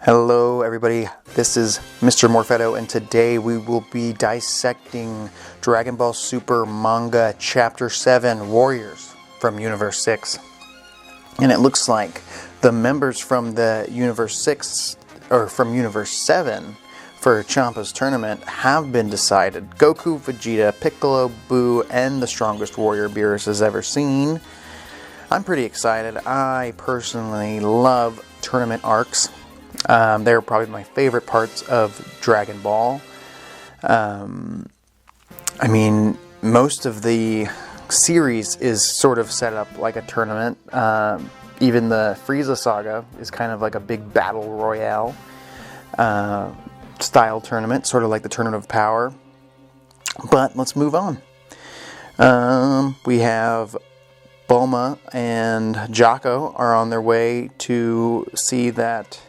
Hello everybody, this is Mr. Morphetto, and today we will be dissecting Dragon Ball Super Manga Chapter 7, Warriors from Universe 6. And it looks like the members from the Universe 6, or from Universe 7, for Champa's tournament have been decided. Goku, Vegeta, Piccolo, Buu, and the strongest warrior Beerus has ever seen. I'm pretty excited. I personally love tournament arcs. They're probably my favorite parts of Dragon Ball. I mean, most of the series is sort of set up like a tournament. Even the Frieza saga is kind of like a big battle royale style tournament, sort of like the Tournament of Power. But let's move on. We have Bulma and Jocko are on their way to see that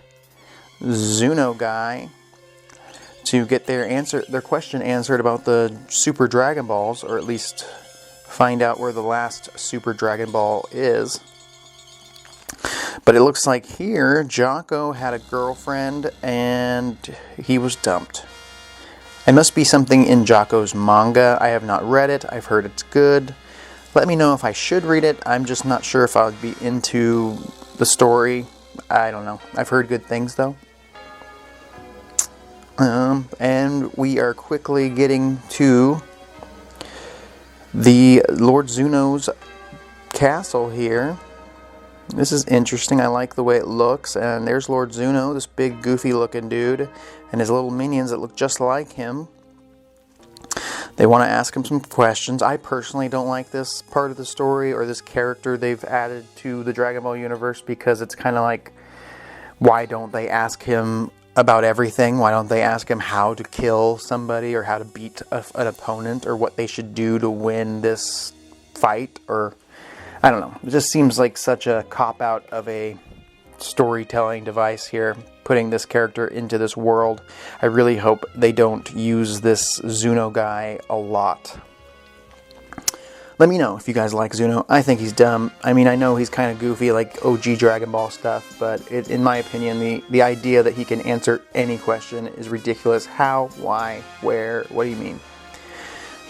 Zuno guy to get their question answered about the Super Dragon Balls, or at least find out where the last Super Dragon Ball is. But it looks like here Jocko had a girlfriend and he was dumped. It must be something in Jocko's manga. I have not read it. I've heard it's good. Let me know if I should read it. I'm just not sure if I would be into the story. I don't know. I've heard good things though. And we are quickly getting to the Lord Zuno's castle here. This is interesting. I like the way it looks. And there's Lord Zuno, this big goofy looking dude, and his little minions that look just like him. They want to ask him some questions. I personally don't like this part of the story or this character they've added to the Dragon Ball universe, because it's kind of like, why don't they ask him about everything? Why don't they ask him how to kill somebody, or how to beat an opponent, or what they should do to win this fight? Or I don't know. It just seems like such a cop-out of a storytelling device here, putting this character into this world. I really hope they don't use this Zuno guy a lot. Let me know if you guys like Zuno. I think he's dumb. I mean, I know he's kind of goofy, like OG Dragon Ball stuff, but in my opinion, the idea that he can answer any question is ridiculous. How? Why? Where? What do you mean?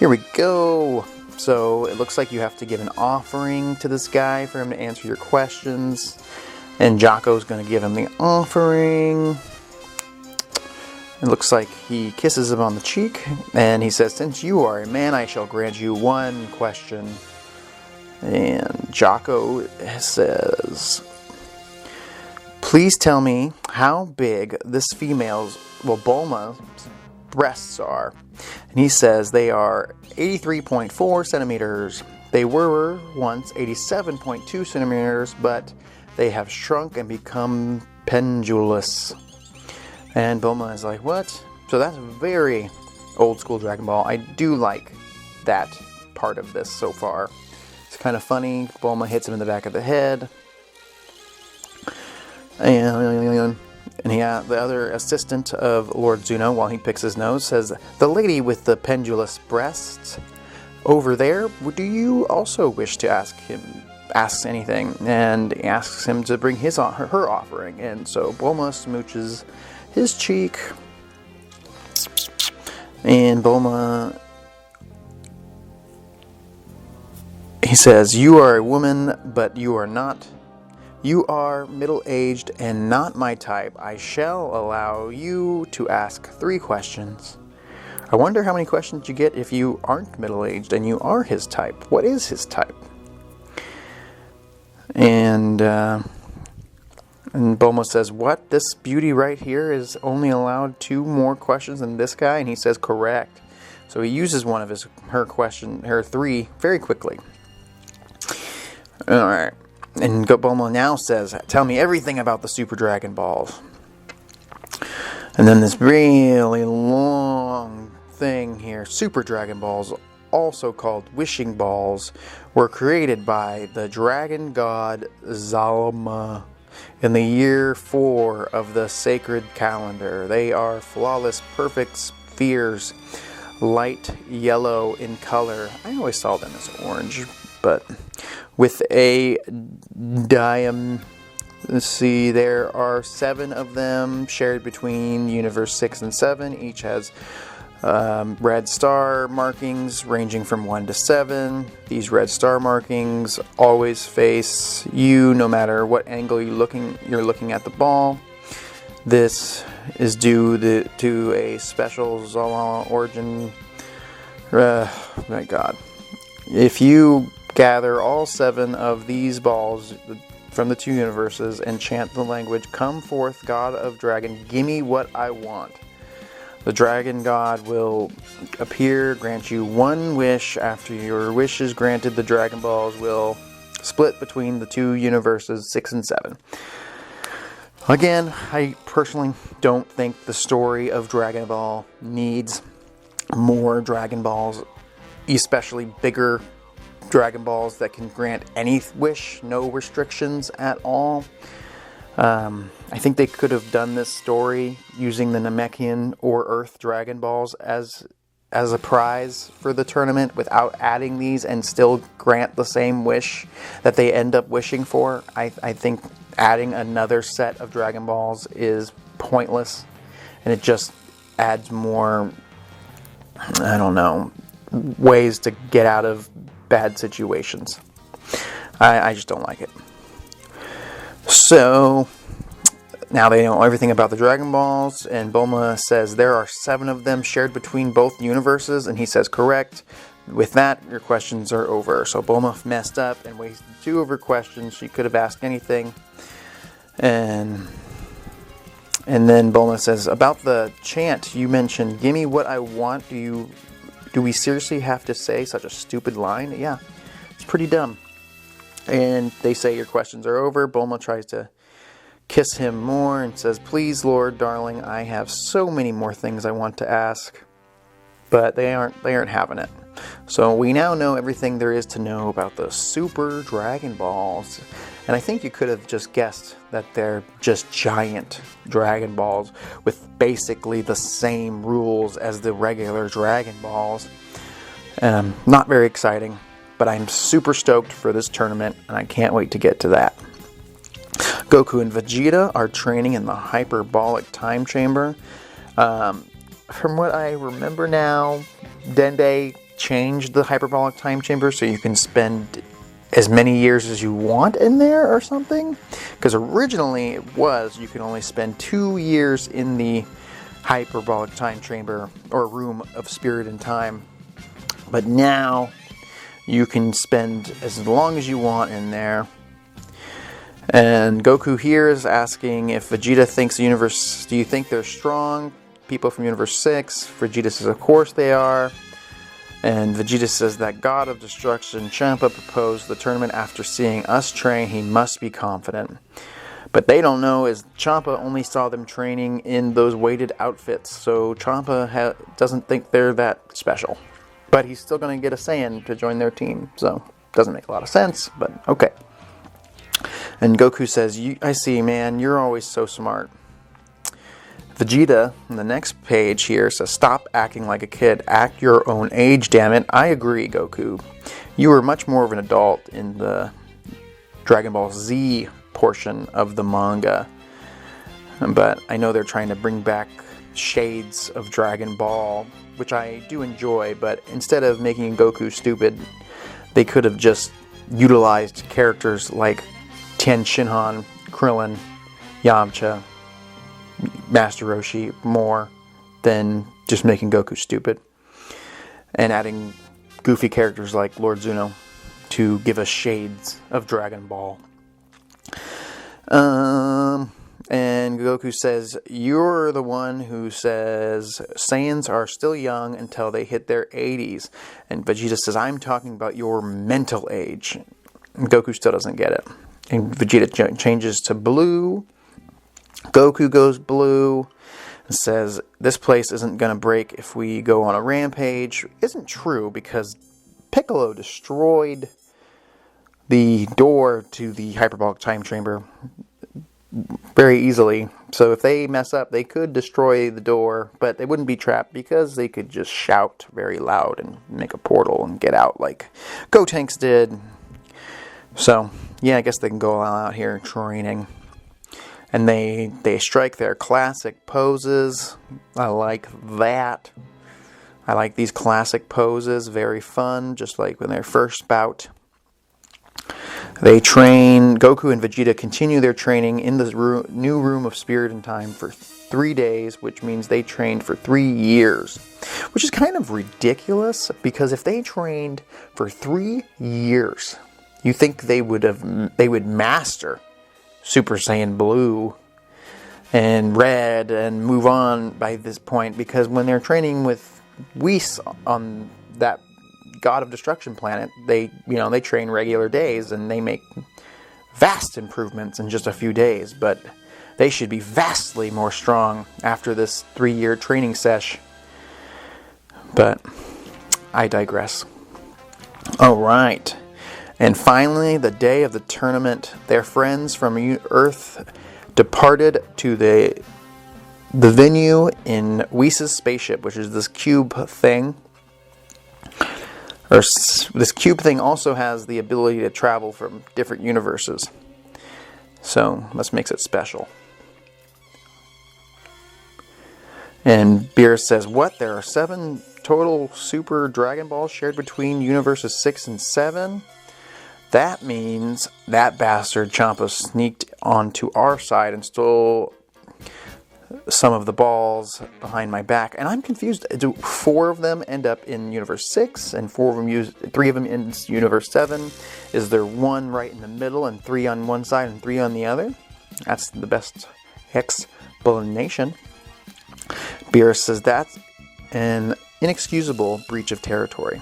Here we go. So it looks like you have to give an offering to this guy for him to answer your questions. And Jocko's going to give him the offering. It looks like he kisses him on the cheek, and he says, "Since you are a man, I shall grant you one question." And Jocko says, "Please tell me how big this female's, Bulma's breasts are." And he says they are 83.4 centimeters. They were once 87.2 centimeters, but they have shrunk and become pendulous. And Bulma is like, what? So that's very old school Dragon Ball. I do like that part of this so far. It's kind of funny. Bulma hits him in the back of the head. And the other assistant of Lord Zuno, while he picks his nose, says, "The lady with the pendulous breasts over there, do you also wish to ask anything?" And he asks him to bring her offering. And so Bulma smooches his cheek, and Bulma, he says, "You are a woman, but you are not. You are middle-aged and not my type. I shall allow you to ask 3 questions. I wonder how many questions you get if you aren't middle-aged and you are his type. What is his type?" And Bulma says, "What? This beauty right here is only allowed 2 more questions than this guy?" And he says, "Correct." So he uses one of her 3 very quickly. Alright. And Bulma now says, "Tell me everything about the Super Dragon Balls." And then this really long thing here. Super Dragon Balls, also called wishing balls, were created by the dragon god Zalma in the year 4 of the sacred calendar. They are flawless, perfect spheres, light yellow in color. I always saw them as orange, but with a Let's see, there are 7 of them shared between Universe 6 and 7. Each has red star markings ranging from 1 to 7. These red star markings always face you no matter what angle you're looking at the ball. This is due to a special Zola origin. My God. If you gather all 7 of these balls from the 2 universes and chant the language, "Come forth, God of Dragon, gimme what I want," the Dragon God will appear, grant you 1 wish. After your wish is granted, the Dragon Balls will split between the 2 universes, 6 and 7. Again, I personally don't think the story of Dragon Ball needs more Dragon Balls, especially bigger Dragon Balls that can grant any wish, no restrictions at all. I think they could have done this story using the Namekian or Earth Dragon Balls as a prize for the tournament without adding these and still grant the same wish that they end up wishing for. I think adding another set of Dragon Balls is pointless, and it just adds more, I don't know, ways to get out of bad situations. I just don't like it. So now they know everything about the Dragon Balls, and Bulma says there are 7 of them shared between both universes, and he says correct. With that, your questions are over. So Bulma messed up and wasted 2 of her questions. She could have asked anything. And then Bulma says, about the chant you mentioned, "Gimme what I want," do we seriously have to say such a stupid line? Yeah, it's pretty dumb. And they say your questions are over. Bulma tries to kiss him more and says, "Please, Lord, darling, I have so many more things I want to ask." But they aren't having it. So we now know everything there is to know about the Super Dragon Balls. And I think you could have just guessed that they're just giant Dragon Balls with basically the same rules as the regular Dragon Balls. Not very exciting, but I'm super stoked for this tournament, and I can't wait to get to that. Goku and Vegeta are training in the hyperbolic time chamber. From what I remember now, Dende changed the hyperbolic time chamber so you can spend as many years as you want in there or something. Because originally it was you can only spend 2 years in the hyperbolic time chamber or room of spirit and time. But now you can spend as long as you want in there. And Goku here is asking if Vegeta thinks the universe, do you think they're strong? People from Universe 6. Vegeta says, of course they are. And Vegeta says that God of Destruction, Champa, proposed the tournament after seeing us train. He must be confident. But they don't know is Champa only saw them training in those weighted outfits. So Champa doesn't think they're that special. But he's still going to get a Saiyan to join their team. So doesn't make a lot of sense, but okay. And Goku says, I see, man, you're always so smart. Vegeta, on the next page here, says, stop acting like a kid. Act your own age, damn it. I agree, Goku. You were much more of an adult in the Dragon Ball Z portion of the manga. But I know they're trying to bring back shades of Dragon Ball, which I do enjoy, but instead of making Goku stupid, they could have just utilized characters like Tien Shinhan, Krillin, Yamcha, Master Roshi more than just making Goku stupid. And adding goofy characters like Lord Zuno to give us shades of Dragon Ball. And Goku says, you're the one who says Saiyans are still young until they hit their 80s. And Vegeta says, I'm talking about your mental age. And Goku still doesn't get it. And Vegeta changes to blue. Goku goes blue and says, this place isn't going to break if we go on a rampage. Isn't true, because Piccolo destroyed the door to the hyperbolic time chamber very easily. So if they mess up, they could destroy the door, but they wouldn't be trapped because they could just shout very loud and make a portal and get out like Gotenks did. So, yeah, I guess they can go all out here training. And they strike their classic poses. I like that. I like these classic poses. Very fun, just like when they're first bout. They train. Goku and Vegeta continue their training in the new room of Spirit and Time for 3 days, which means they trained for 3 years. Which is kind of ridiculous, because if they trained for 3 years, you think they would master Super Saiyan Blue and Red and move on by this point, because when they're training with Whis on that God of Destruction planet, they train regular days and they make vast improvements in just a few days, but they should be vastly more strong after this 3-year training sesh. But I digress. Alright. And finally, the day of the tournament, their friends from Earth departed to the venue in Whis' spaceship, which is this cube thing. This cube thing also has the ability to travel from different universes. So, this makes it special. And Beerus says, what? There are 7 total Super Dragon Balls shared between universes 6 and 7? That means that bastard Champa sneaked onto our side and stole some of the balls behind my back. And I'm confused. Do 4 of them end up in Universe 6 and 3 of them in Universe 7? Is there 1 right in the middle and 3 on one side and 3 on the other? That's the best explanation. Beerus says that's an inexcusable breach of territory.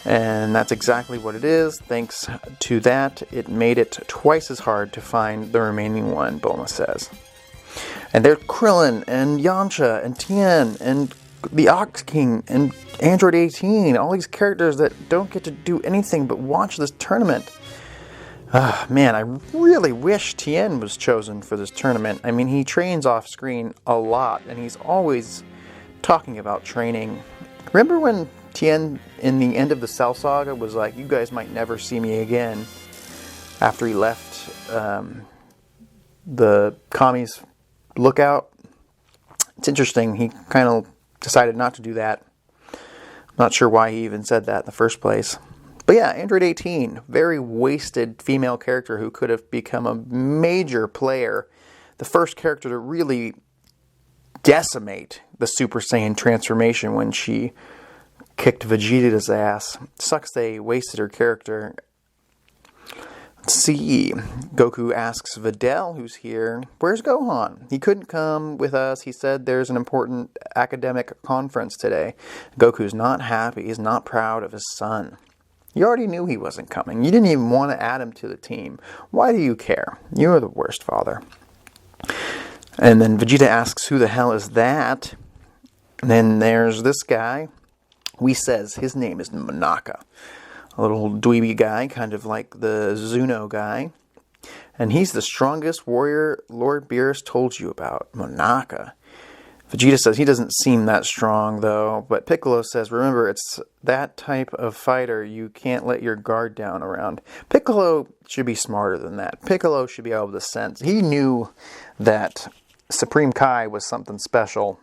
And that's exactly what it is. Thanks to that, it made it twice as hard to find the remaining one, Bulma says. And they're Krillin, and Yamcha, and Tien, and the Ox King, and Android 18. All these characters that don't get to do anything but watch this tournament. Man, I really wish Tien was chosen for this tournament. I mean, he trains off screen a lot, and he's always talking about training. Remember when Tien, in the end of the Cell Saga, was like, you guys might never see me again, after he left the Kami's lookout? It's interesting, he kind of decided not to do that. Not sure why he even said that in the first place. But yeah, Android 18, very wasted female character who could have become a major player. The first character to really decimate the Super Saiyan transformation when she kicked Vegeta's ass. Sucks they wasted her character. Let's see. Goku asks Videl, who's here, where's Gohan? He couldn't come with us. He said there's an important academic conference today. Goku's not happy. He's not proud of his son. You already knew he wasn't coming. You didn't even want to add him to the team. Why do you care? You're the worst father. And then Vegeta asks, who the hell is that? And then there's this guy. Whis says his name is Monaka. A little dweeby guy, kind of like the Zuno guy. And he's the strongest warrior Lord Beerus told you about, Monaka. Vegeta says he doesn't seem that strong, though. But Piccolo says, remember, it's that type of fighter you can't let your guard down around. Piccolo should be smarter than that. Piccolo should be able to sense. He knew that Supreme Kai was something special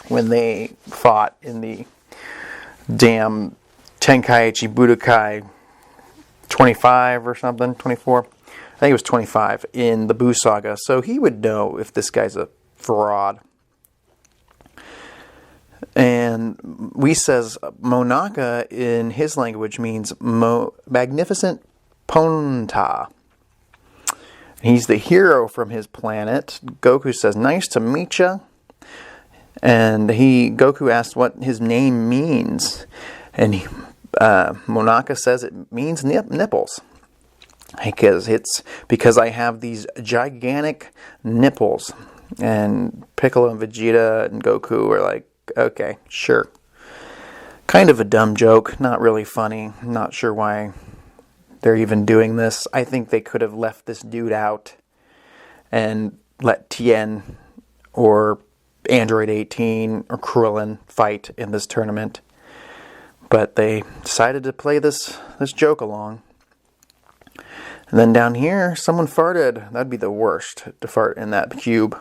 when they fought in the damn Tenkaichi Budokai 25 or something, 24. I think it was 25 in the Buu Saga. So he would know if this guy's a fraud. And Whis says Monaka in his language means magnificent Ponta. He's the hero from his planet. Goku says, nice to meet ya. And Goku asks what his name means. And Monaka says it means nipples. Because I have these gigantic nipples. And Piccolo and Vegeta and Goku are like, okay, sure. Kind of a dumb joke, not really funny. Not sure why they're even doing this. I think they could have left this dude out and let Tien or Android 18 or Krillin fight in this tournament. But they decided to play this joke along. And then down here, someone farted. That'd be the worst, to fart in that cube.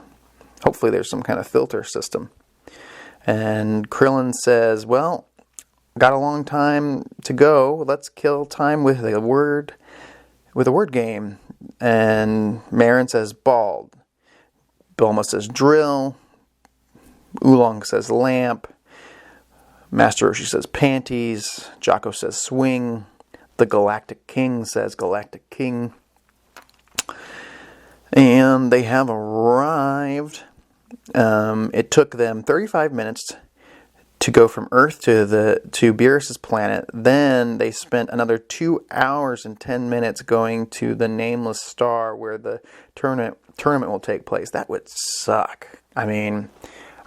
Hopefully there's some kind of filter system. And Krillin says, well, got a long time to go. Let's kill time with a word game. And Marin says bald. Bulma says drill. Oolong says lamp. Master Roshi says panties. Jocko says swing. The Galactic King says Galactic King. And they have arrived. It took them 35 minutes to go from Earth to Beerus's planet. Then they spent another 2 hours and 10 minutes going to the nameless star where the tournament will take place. That would suck. I mean,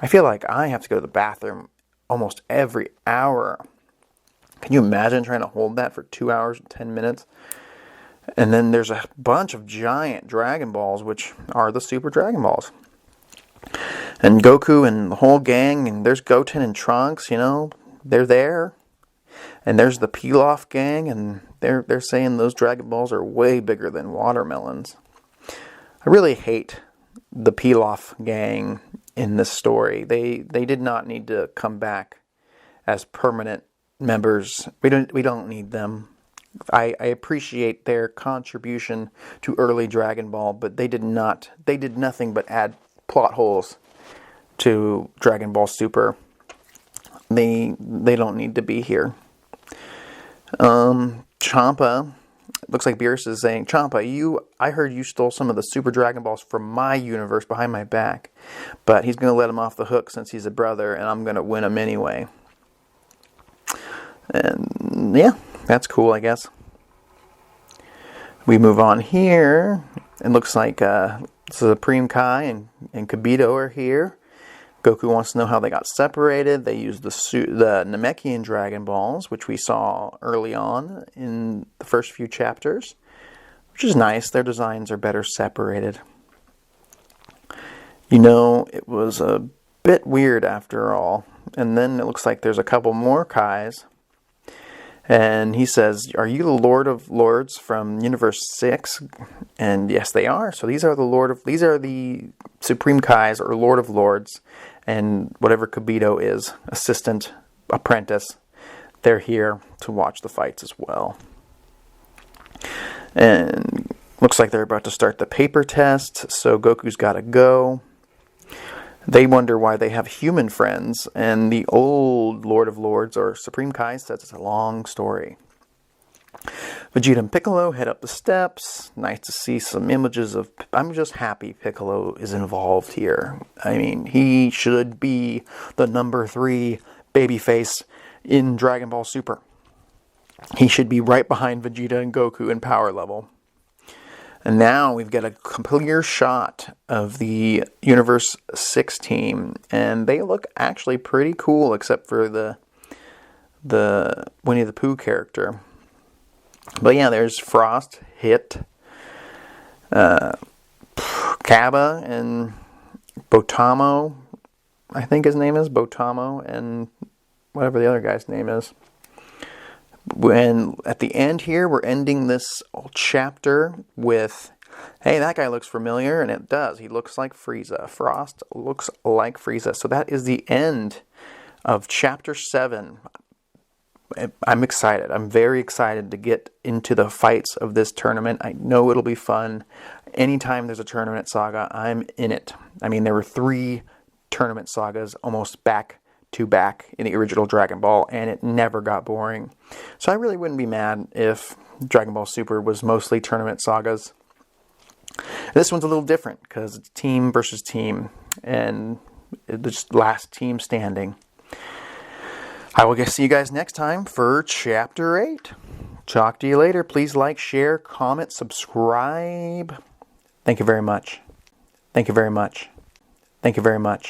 I feel like I have to go to the bathroom almost every hour. Can you imagine trying to hold that for 2 hours and 10 minutes? And then there's a bunch of giant Dragon Balls, which are the Super Dragon Balls. And Goku and the whole gang, and there's Goten and Trunks, you know, they're there. And there's the Pilaf gang, and they're saying those Dragon Balls are way bigger than watermelons. I really hate the Pilaf gang in this story. They did not need to come back as permanent members. We don't need them. I appreciate their contribution to early Dragon Ball, but they did nothing but add plot holes to Dragon Ball Super. They don't need to be here. Champa, looks like Beerus is saying, Champa, I heard you stole some of the Super Dragon Balls from my universe behind my back, but he's going to let him off the hook since he's a brother, and I'm going to win him anyway. And yeah, that's cool, I guess. We move on here. It looks like Supreme Kai and Kabito are here. Goku wants to know how they got separated. They used the Namekian Dragon Balls, which we saw early on in the first few chapters, which is nice. Their designs are better separated. You know, it was a bit weird after all. And then it looks like there's a couple more Kais. And he says, are you the Lord of Lords from Universe 6? And yes, they are. So these are the Supreme Kais, or Lord of Lords, and whatever Kabito is, assistant, apprentice, they're here to watch the fights as well. And looks like they're about to start the paper test, so Goku's got to go. They wonder why they have human friends, and the old Lord of Lords, or Supreme Kai, says it's a long story. Vegeta and Piccolo head up the steps. Nice to see some images of... I'm just happy Piccolo is involved here. I mean, he should be the number 3 babyface in Dragon Ball Super. He should be right behind Vegeta and Goku in power level. And now we've got a clear shot of the Universe 6 team. And they look actually pretty cool, except for the Winnie the Pooh character. But yeah, there's Frost, Hit, Kaba, and Botamo. I think his name is Botamo, and whatever the other guy's name is. And at the end here, we're ending this chapter with, hey, that guy looks familiar, and it does. He looks like Frieza. Frost looks like Frieza. So that is the end of Chapter 7. I'm excited. I'm very excited to get into the fights of this tournament. I know it'll be fun. Anytime there's a tournament saga, I'm in it. I mean, there were 3 tournament sagas almost back to back in the original Dragon Ball, and it never got boring. So I really wouldn't be mad if Dragon Ball Super was mostly tournament sagas. This one's a little different because it's team versus team, and the last team standing. I will see you guys next time for Chapter 8. Talk to you later. Please like, share, comment, subscribe. Thank you very much. Thank you very much. Thank you very much.